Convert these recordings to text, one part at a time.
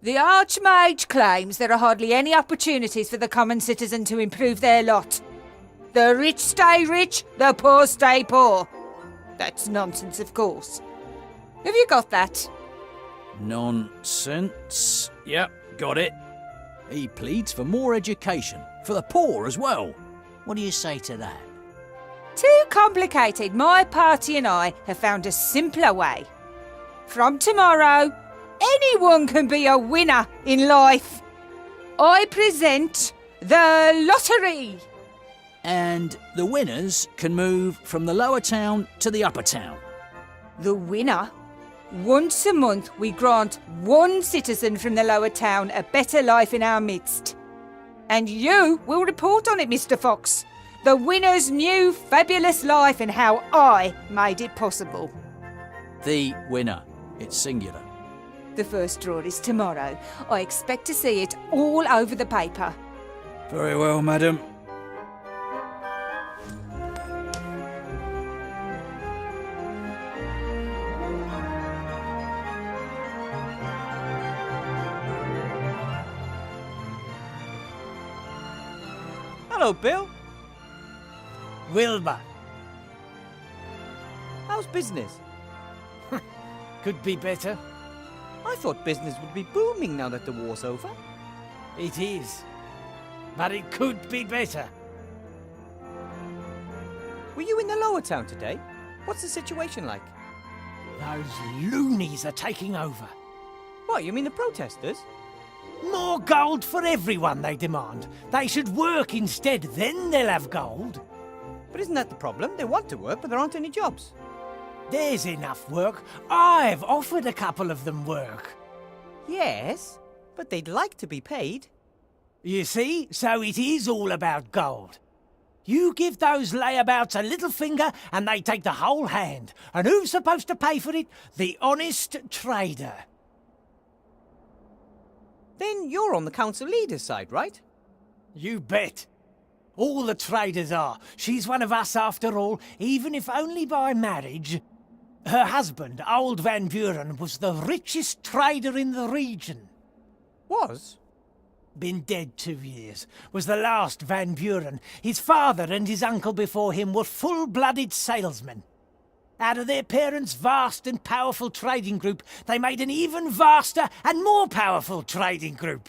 The Archmage claims there are hardly any opportunities for the common citizen to improve their lot. The rich stay rich, the poor stay poor. That's nonsense, of course. Have you got that? Nonsense. Yep, got it. He pleads for more education, for the poor as well. What do you say to that? Too complicated. My party and I have found a simpler way. From tomorrow, anyone can be a winner in life. I present the lottery. And the winners can move from the lower town to the upper town. The winner? Once a month, we grant one citizen from the lower town a better life in our midst. And you will report on it, Mr. Fox. The winner's new fabulous life and how I made it possible. The winner. It's singular. The first draw is tomorrow. I expect to see it all over the paper. Very well, madam. Hello, Bill. Wilbur. How's business? Could be better. I thought business would be booming now that the war's over. It is. But it could be better. Were you in the lower town today? What's the situation like? Those loonies are taking over. What, you mean the protesters? More gold for everyone, they demand. They should work instead, then they'll have gold. But isn't that the problem? They want to work, but there aren't any jobs. There's enough work. I've offered a couple of them work. Yes, but they'd like to be paid. You see, so it is all about gold. You give those layabouts a little finger and they take the whole hand. And who's supposed to pay for it? The honest trader. Then you're on the council leader's side, right? You bet. All the traders are. She's one of us after all, even if only by marriage. Her husband, old Van Buren, was the richest trader in the region. Was? Been dead 2 years. Was the last Van Buren. His father and his uncle before him were full-blooded salesmen. Out of their parents' vast and powerful trading group, they made an even vaster and more powerful trading group.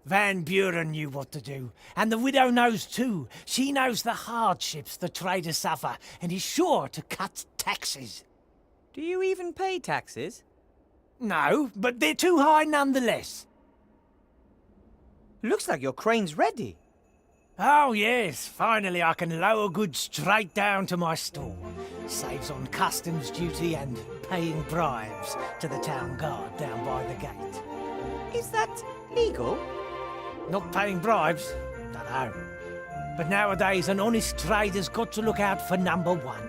Van Buren knew what to do, and the widow knows too. She knows the hardships the traders suffer, and is sure to cut taxes. Do you even pay taxes? No, but they're too high nonetheless. Looks like your crane's ready. Oh yes, finally I can lower goods straight down to my store. Saves on customs duty and paying bribes to the town guard down by the gate. Is that legal? Not paying bribes? Dunno. But nowadays an honest trader's got to look out for number one.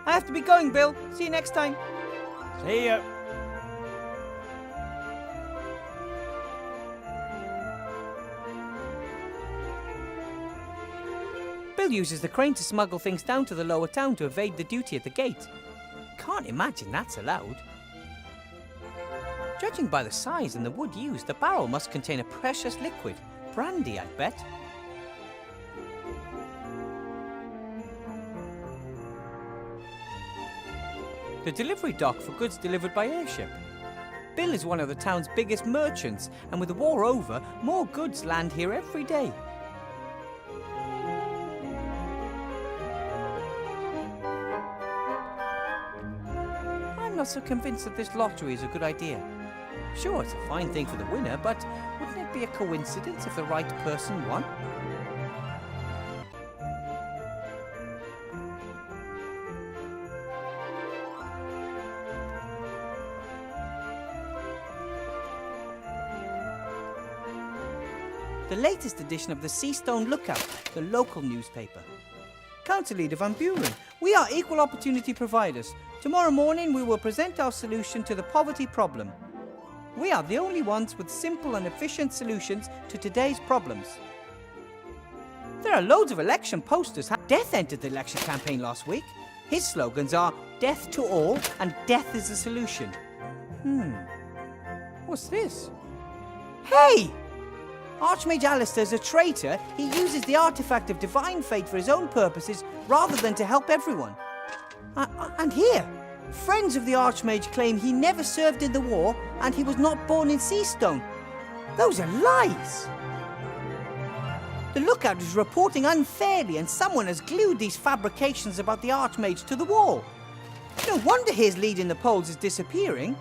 I have to be going, Bill. See you next time. See ya. Bill uses the crane to smuggle things down to the lower town to evade the duty at the gate. Can't imagine that's allowed. Judging by the size and the wood used, the barrel must contain a precious liquid. Brandy, I bet. The delivery dock for goods delivered by airship. Bill is one of the town's biggest merchants, and with the war over, more goods land here every day. I'm not so convinced that this lottery is a good idea. Sure, it's a fine thing for the winner, but wouldn't it be a coincidence if the right person won? The latest edition of the Seastone Lookout, the local newspaper. Council Leader Van Buren, we are equal opportunity providers. Tomorrow morning we will present our solution to the poverty problem. We are the only ones with simple and efficient solutions to today's problems. There are loads of election posters. Death entered the election campaign last week. His slogans are death to all and death is the solution. What's this? Hey! Archmage Alistair's a traitor. He uses the artifact of divine fate for his own purposes rather than to help everyone. And here, friends of the Archmage claim he never served in the war and he was not born in Seastone. Those are lies. The Lookout is reporting unfairly and someone has glued these fabrications about the Archmage to the wall. No wonder his lead in the polls is disappearing.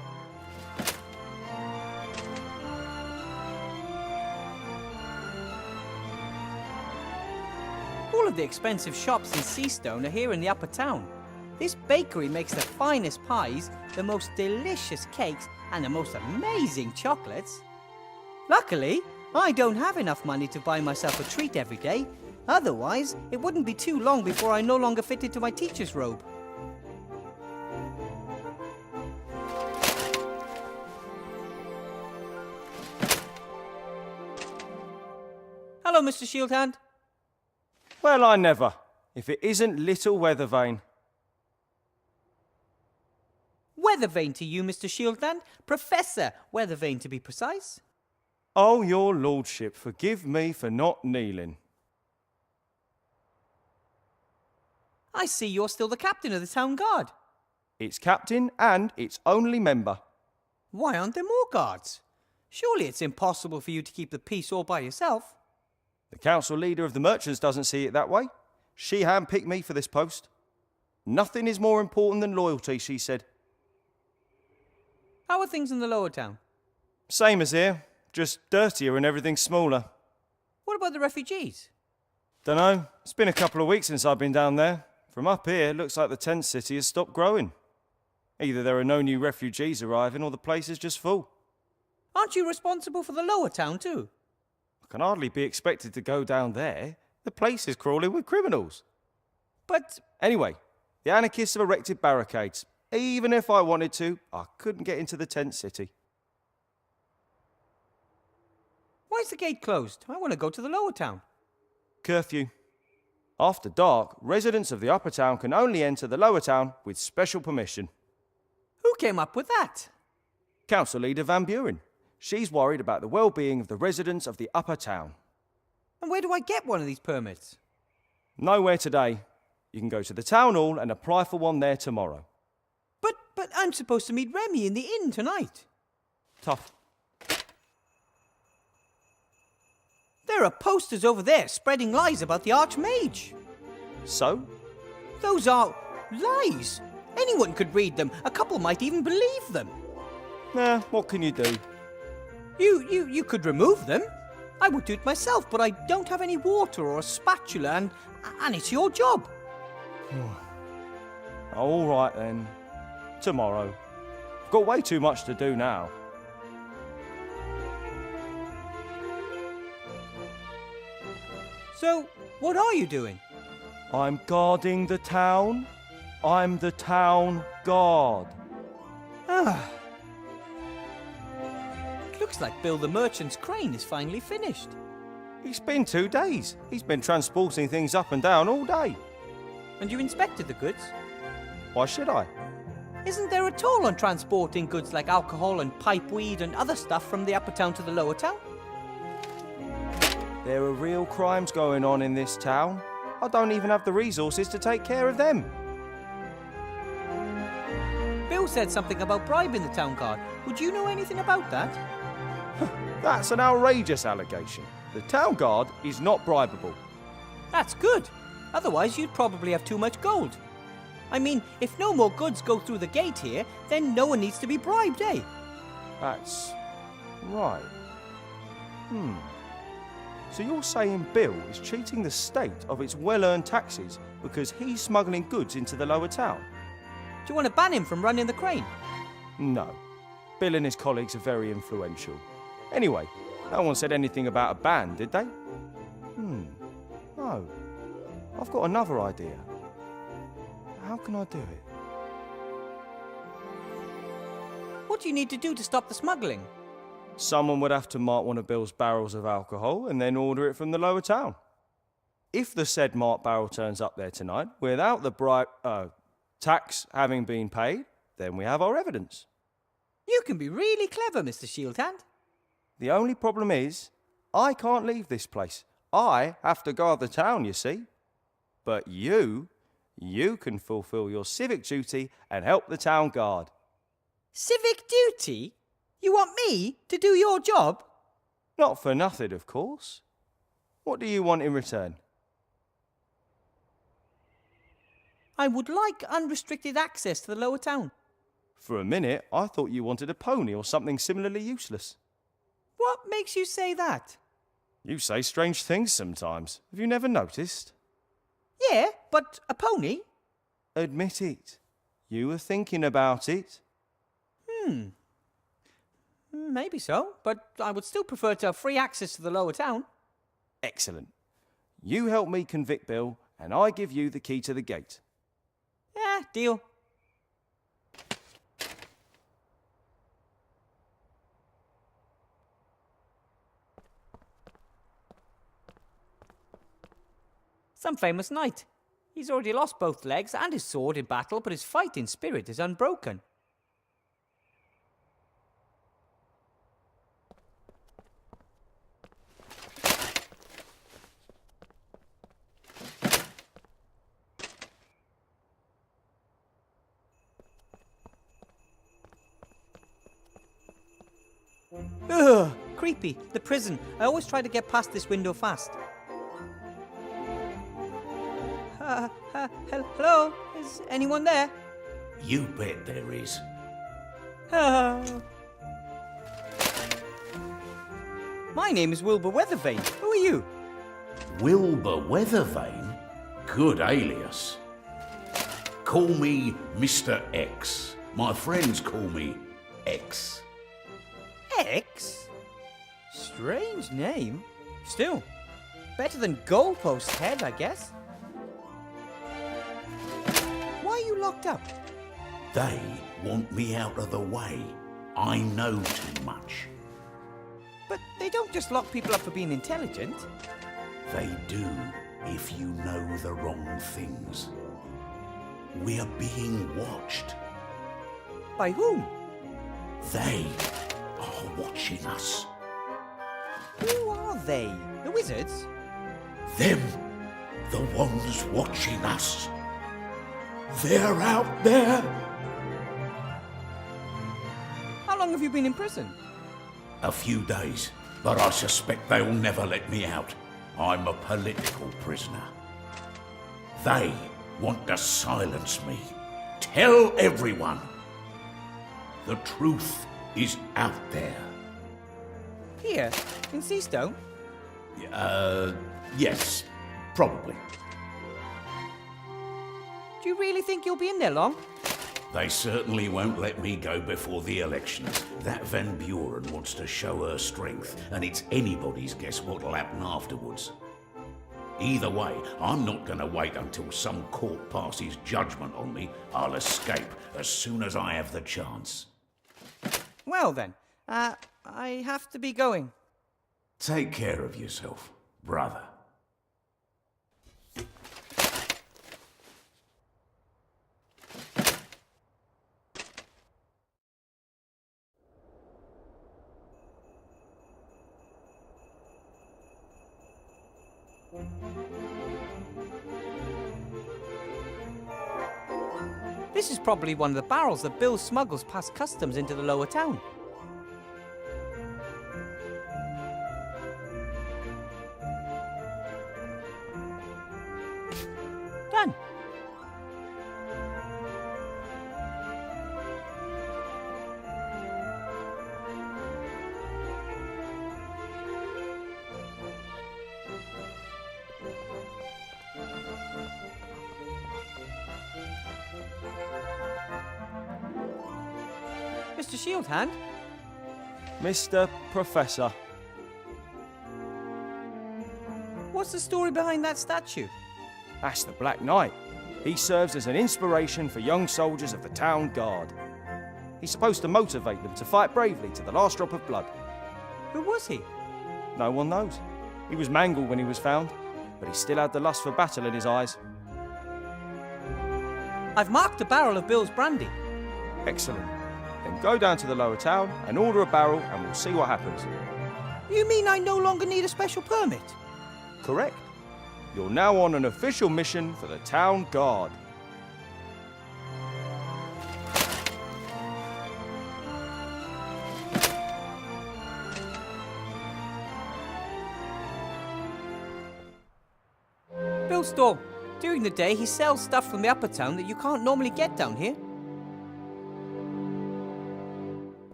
All of the expensive shops in Seastone are here in the upper town. This bakery makes the finest pies, the most delicious cakes, and the most amazing chocolates. Luckily, I don't have enough money to buy myself a treat every day. Otherwise, it wouldn't be too long before I no longer fit into my teacher's robe. Hello, Mr. Shieldhand. Well, I never. If it isn't little Weathervane. Weathervane to you, Mr. Shieldhand. Professor Weathervane, to be precise. Oh, your lordship, forgive me for not kneeling. I see you're still the captain of the town guard. It's captain and its only member. Why aren't there more guards? Surely it's impossible for you to keep the peace all by yourself. The council leader of the merchants doesn't see it that way. She handpicked me for this post. Nothing is more important than loyalty, she said. How are things in the lower town? Same as here, just dirtier and everything smaller. What about the refugees? Dunno, it's been a couple of weeks since I've been down there. From up here, it looks like the tent city has stopped growing. Either there are no new refugees arriving or the place is just full. Aren't you responsible for the lower town too? I can hardly be expected to go down there. The place is crawling with criminals. But Anyway, the anarchists have erected barricades. Even if I wanted to, I couldn't get into the tent city. why is the gate closed? I want to go to the lower town. Curfew. After dark, residents of the upper town can only enter the lower town with special permission. Who came up with that? Council Leader Van Buren. She's worried about the well-being of the residents of the upper town. And where do I get one of these permits? Nowhere today. You can go to the town hall and apply for one there tomorrow. But I'm supposed to meet Remy in the inn tonight. Tough. There are posters over there spreading lies about the Archmage. So? Those are lies. Anyone could read them. A couple might even believe them. Nah, what can you do? You could remove them. I would do it myself, but I don't have any water or a spatula, and it's your job. All right then. Tomorrow. I've got way too much to do now. So, what are you doing? I'm guarding the town. I'm the town guard. Ah. It looks like Bill the Merchant's crane is finally finished. It's been 2 days. He's been transporting things up and down all day. And you inspected the goods? Why should I? Isn't there a toll on transporting goods like alcohol and pipeweed and other stuff from the upper town to the lower town? There are real crimes going on in this town. I don't even have the resources to take care of them. Bill said something about bribing the town guard. Would you know anything about that? That's an outrageous allegation. The town guard is not bribable. That's good. Otherwise, you'd probably have too much gold. I mean, if no more goods go through the gate here, then no one needs to be bribed, eh? That's right. So you're saying Bill is cheating the state of its well-earned taxes because he's smuggling goods into the lower town? Do you want to ban him from running the crane? No. Bill and his colleagues are very influential. Anyway, no one said anything about a ban, did they? No. I've got another idea. How can I do it? What do you need to do to stop the smuggling? Someone would have to mark one of Bill's barrels of alcohol and then order it from the lower town. If the said marked barrel turns up there tonight without the tax having been paid, then we have our evidence. You can be really clever, Mr. Shieldhand. The only problem is, I can't leave this place. I have to guard the town, you see. But you can fulfill your civic duty and help the town guard. Civic duty? You want me to do your job? Not for nothing, of course. What do you want in return? I would like unrestricted access to the lower town. For a minute, I thought you wanted a pony or something similarly useless. What makes you say that? You say strange things sometimes. Have you never noticed? Yeah, but a pony? Admit it. You were thinking about it. Maybe so, but I would still prefer to have free access to the lower town. Excellent. You help me convict Bill, and I give you the key to the gate. Yeah, deal. Some famous knight. He's already lost both legs and his sword in battle, but his fighting spirit is unbroken. Ugh, creepy. The prison. I always try to get past this window fast. Hello? Is anyone there? You bet there is. My name is Wilbur Weathervane. Who are you? Wilbur Weathervane? Good alias. Call me Mr. X. My friends call me X. X? Strange name. Still, better than Goalpost Head, I guess. Why are you locked up? They want me out of the way. I know too much. But they don't just lock people up for being intelligent. They do if you know the wrong things. We're being watched. By whom? They are watching us. Who are they? The wizards? Them, the ones watching us. They're out there. How long have you been in prison? A few days, but I suspect they'll never let me out. I'm a political prisoner. They want to silence me. Tell everyone. The truth is out there. Here, in Seastone? Yes, probably. Do you really think you'll be in there long? They certainly won't let me go before the elections. That Van Buren wants to show her strength, and it's anybody's guess what'll happen afterwards. Either way, I'm not going to wait until some court passes judgment on me. I'll escape as soon as I have the chance. Well then, I have to be going. Take care of yourself, brother. This is probably one of the barrels that Bill smuggles past customs into the lower town. Done. Mr. Shieldhand? Mr. Professor. What's the story behind that statue? That's the Black Knight. He serves as an inspiration for young soldiers of the town guard. He's supposed to motivate them to fight bravely to the last drop of blood. Who was he? No one knows. He was mangled when he was found, but he still had the lust for battle in his eyes. I've marked a barrel of Bill's brandy. Excellent. Then go down to the lower town and order a barrel and we'll see what happens. You mean I no longer need a special permit? Correct. You're now on an official mission for the town guard. Bill's store. During the day, he sells stuff from the upper town that you can't normally get down here.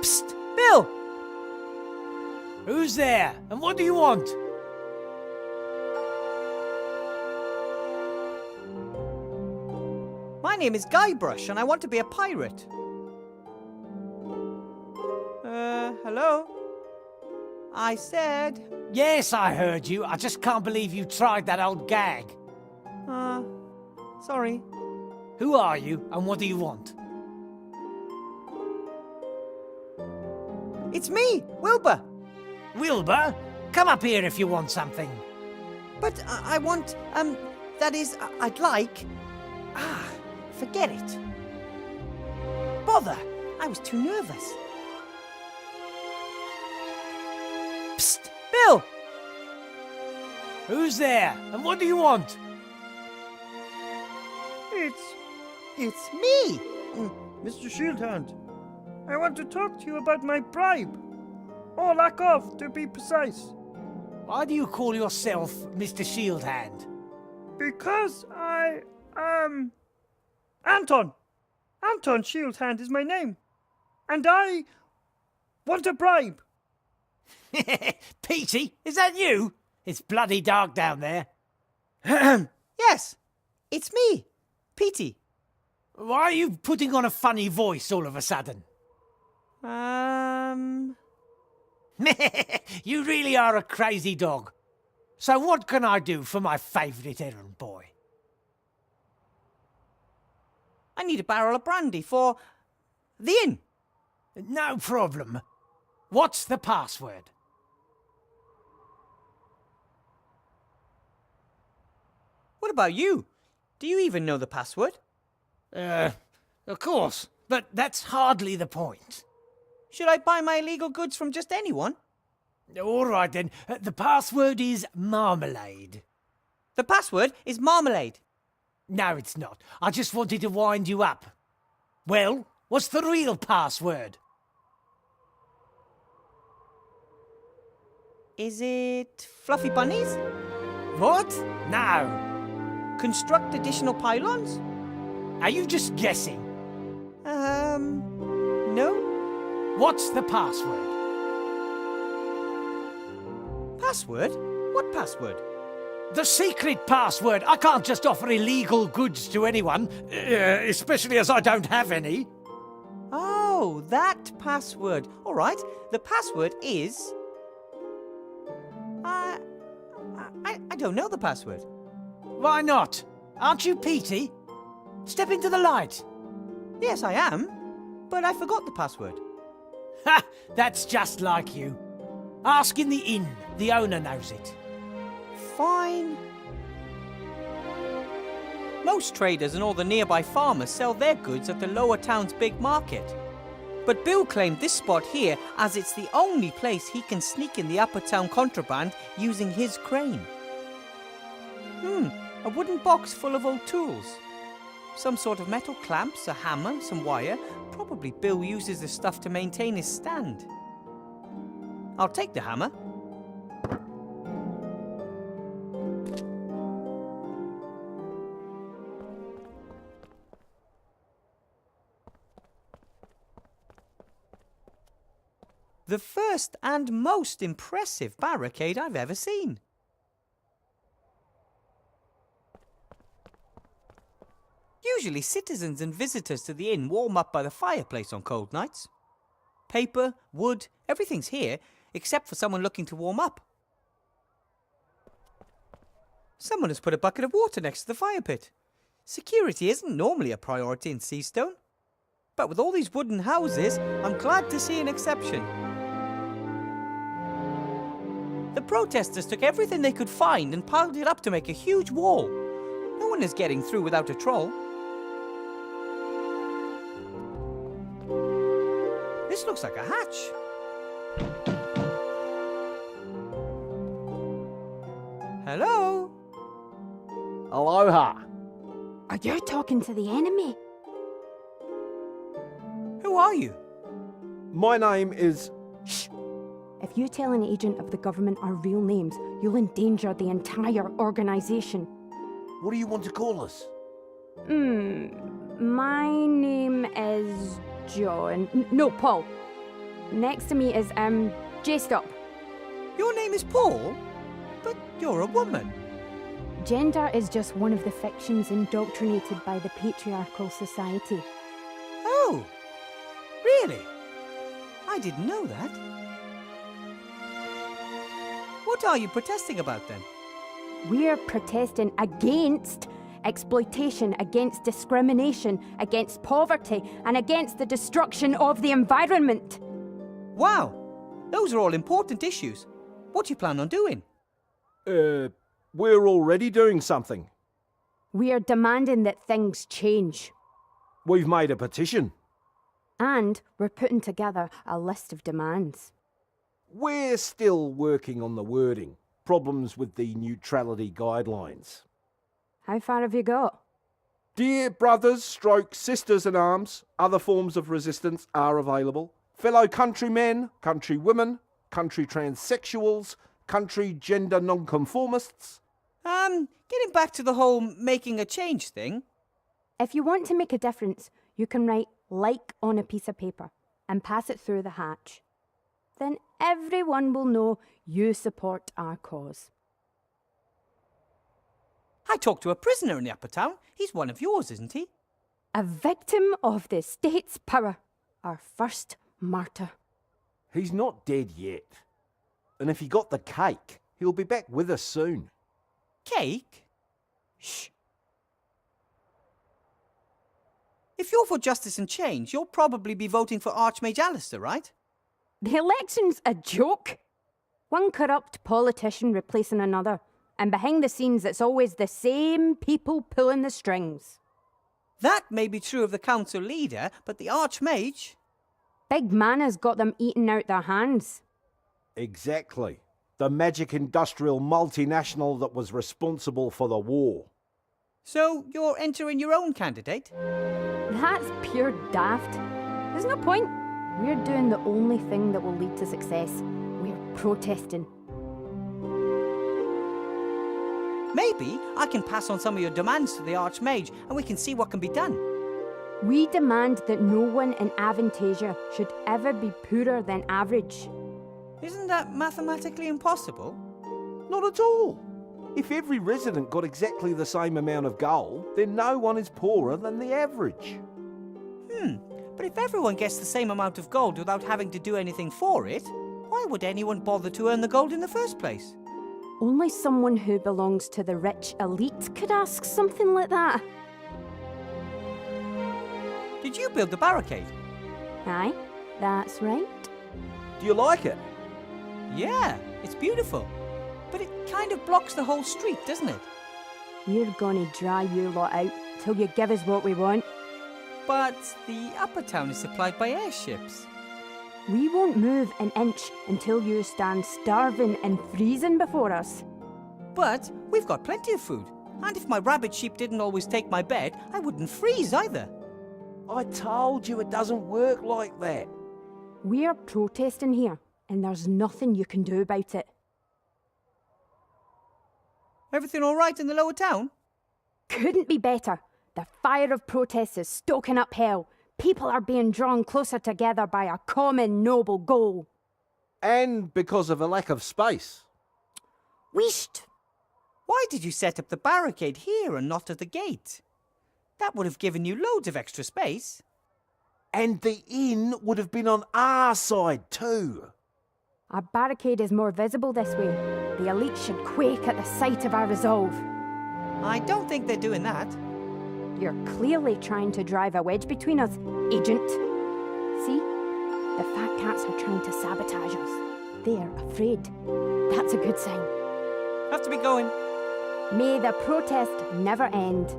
Psst! Bill! Who's there? And what do you want? My name is Guybrush, and I want to be a pirate. Hello? I said... Yes, I heard you. I just can't believe you tried that old gag. Sorry. Who are you, and what do you want? It's me, Wilbur. Wilbur, come up here if you want something. But I want, that is, I'd like... forget it. Bother, I was too nervous. Psst, Bill! Who's there, and what do you want? It's me. Mr. Shieldhand, I want to talk to you about my bribe. Or lack of, to be precise. Why do you call yourself Mr. Shieldhand? Because Anton. Anton Shieldhand is my name. And I want a bribe. Petey, is that you? It's bloody dark down there. Yes, it's me, Petey. Why are you putting on a funny voice all of a sudden? You really are a crazy dog. So what can I do for my favourite errand boy? I need a barrel of brandy for the inn. No problem. What's the password? What about you? Do you even know the password? Of course, but that's hardly the point. Should I buy my illegal goods from just anyone? All right then, the password is marmalade. The password is marmalade. No, it's not. I just wanted to wind you up. Well, what's the real password? Is it fluffy bunnies? What? No. Construct additional pylons? Are you just guessing? No. What's the password? Password? What password? The secret password. I can't just offer illegal goods to anyone, especially as I don't have any. Oh, that password. All right. The password is... I don't know the password. Why not? Aren't you Petey? Step into the light. Yes, I am. But I forgot the password. Ha! That's just like you. Ask in the inn. The owner knows it. Fine. Most traders and all the nearby farmers sell their goods at the lower town's big market. But Bill claimed this spot here as it's the only place he can sneak in the upper town contraband using his crane. A wooden box full of old tools. Some sort of metal clamps, a hammer, some wire. Probably Bill uses the stuff to maintain his stand. I'll take the hammer. The first and most impressive barricade I've ever seen. Usually citizens and visitors to the inn warm up by the fireplace on cold nights. Paper, wood, everything's here, except for someone looking to warm up. Someone has put a bucket of water next to the fire pit. Security isn't normally a priority in Seastone. But with all these wooden houses, I'm glad to see an exception. The protesters took everything they could find and piled it up to make a huge wall. No one is getting through without a troll. This looks like a hatch. Hello? Aloha. Are you talking to the enemy? Who are you? My name is... Shh! If you tell an agent of the government our real names, you'll endanger the entire organisation. What do you want to call us? My name is John. No, Paul. Next to me is, J-Stop. Your name is Paul? But you're a woman. Gender is just one of the fictions indoctrinated by the patriarchal society. Oh, really? I didn't know that. What are you protesting about then? We're protesting against exploitation, against discrimination, against poverty, and against the destruction of the environment. Wow, those are all important issues. What do you plan on doing? We're already doing something. We are demanding that things change. We've made a petition. And we're putting together a list of demands. We're still working on the wording. Problems with the neutrality guidelines. How far have you got? Dear brothers, stroke sisters in arms, other forms of resistance are available. Fellow countrymen, countrywomen, country transsexuals, country gender nonconformists. Getting back to the whole making a change thing. If you want to make a difference, you can write "like" on a piece of paper and pass it through the hatch. Then everyone will know you support our cause. I talked to a prisoner in the upper town. He's one of yours, isn't he? A victim of the state's power. Our first martyr. He's not dead yet. And if he got the cake, he'll be back with us soon. Cake? Shh. If you're for justice and change, you'll probably be voting for Archmage Alistair, right? The election's a joke. One corrupt politician replacing another. And behind the scenes, it's always the same people pulling the strings. That may be true of the council leader, but the Archmage... Big Mana's got them eating out their hands. Exactly. The magic industrial multinational that was responsible for the war. So you're entering your own candidate? That's pure daft. There's no point. We're doing the only thing that will lead to success. We're protesting. Maybe I can pass on some of your demands to the Archmage and we can see what can be done. We demand that no one in Avantasia should ever be poorer than average. Isn't that mathematically impossible? Not at all. If every resident got exactly the same amount of gold, then no one is poorer than the average. But if everyone gets the same amount of gold without having to do anything for it, why would anyone bother to earn the gold in the first place? Only someone who belongs to the rich elite could ask something like that. Did you build the barricade? Aye, that's right. Do you like it? Yeah, it's beautiful. But it kind of blocks the whole street, doesn't it? We're gonna dry you lot out till you give us what we want. But the upper town is supplied by airships. We won't move an inch until you stand starving and freezing before us. But we've got plenty of food. And if my rabbit sheep didn't always take my bed, I wouldn't freeze either. I told you it doesn't work like that. We're protesting here, and there's nothing you can do about it. Everything all right in the lower town? Couldn't be better. The fire of protest is stoking up hell. People are being drawn closer together by a common noble goal. And because of a lack of space. Wheesht! Why did you set up the barricade here and not at the gate? That would have given you loads of extra space. And the inn would have been on our side too. Our barricade is more visible this way. The elite should quake at the sight of our resolve. I don't think they're doing that. You're clearly trying to drive a wedge between us, Agent. See? The fat cats are trying to sabotage us. They're afraid. That's a good sign. Have to be going. May the protest never end.